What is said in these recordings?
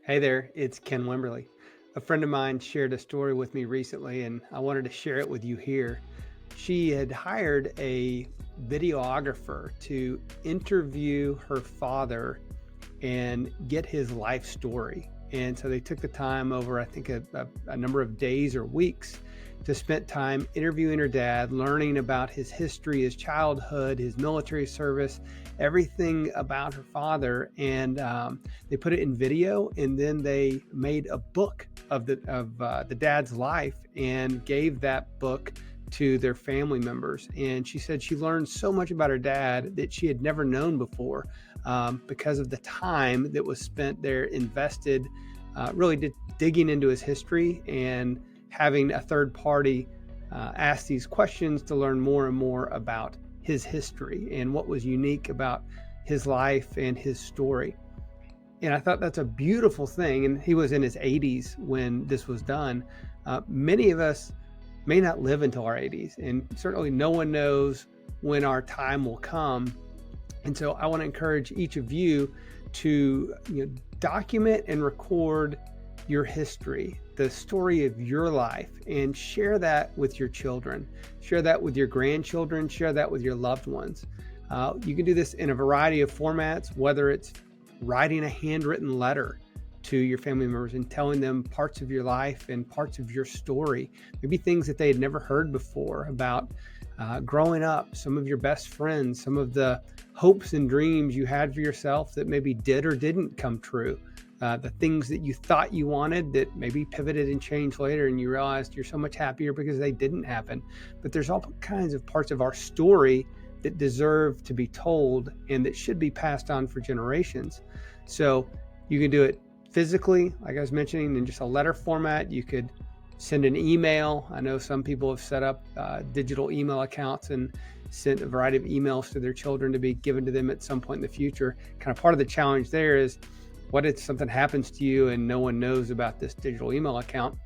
Hey there, it's Ken Wimberly. A friend of mine shared a story with me recently, and I wanted to share it with you here. She had hired a videographer to interview her father and get his life story. And so they took the time over, I think, a number of days or weeks to spend time interviewing her dad, learning about his history, his childhood, his military service, everything about her father. And they put it in video, and then they made a book of the dad's life and gave that book to their family members. And she said she learned so much about her dad that she had never known before, because of the time that was spent there, invested, really digging into his history and having a third party ask these questions to learn more and more about his history and what was unique about his life and his story. And I thought that's a beautiful thing. And he was in his 80s when this was done. Many of us may not live until our 80s, and certainly no one knows when our time will come. And so I want to encourage each of you to document and record your history, the story of your life, and share that with your children, share that with your grandchildren, share that with your loved ones. You can do this in a variety of formats, whether it's writing a handwritten letter to your family members and telling them parts of your life and parts of your story, maybe things that they had never heard before about growing up, some of your best friends, some of the hopes and dreams you had for yourself that maybe did or didn't come true, the things that you thought you wanted that maybe pivoted and changed later, and you realized you're so much happier because they didn't happen. But there's all kinds of parts of our story that deserve to be told and that should be passed on for generations. So you can do it physically, like I was mentioning, in just a letter format. You could send an email. I know some people have set up digital email accounts and sent a variety of emails to their children to be given to them at some point in the future. Kind of part of the challenge there is, what if something happens to you and no one knows about this digital email account?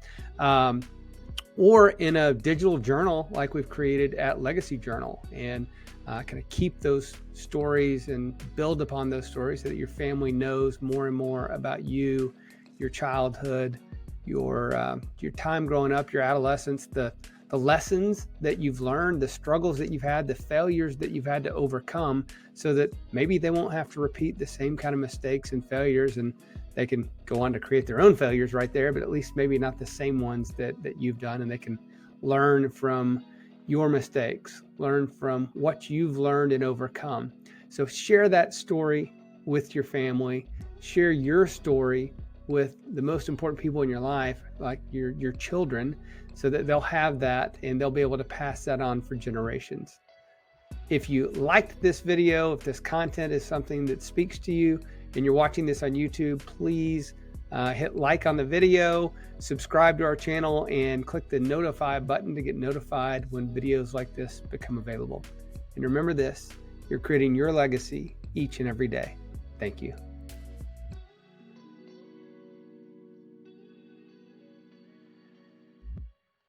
Or in a digital journal like we've created at Legacy Journal, and kind of keep those stories and build upon those stories so that your family knows more and more about you, your childhood, your time growing up, your adolescence, the lessons that you've learned, the struggles that you've had, the failures that you've had to overcome, so that maybe they won't have to repeat the same kind of mistakes and failures, and they can go on to create their own failures right there, but at least maybe not the same ones that you've done, and they can learn from your mistakes, learn from what you've learned and overcome. So share that story with your family, share your story with the most important people in your life, like your children, so that they'll have that and they'll be able to pass that on for generations. If you liked this video, if this content is something that speaks to you and you're watching this on YouTube, please hit like on the video, subscribe to our channel, and click the notify button to get notified when videos like this become available. And remember this, you're creating your legacy each and every day. Thank you.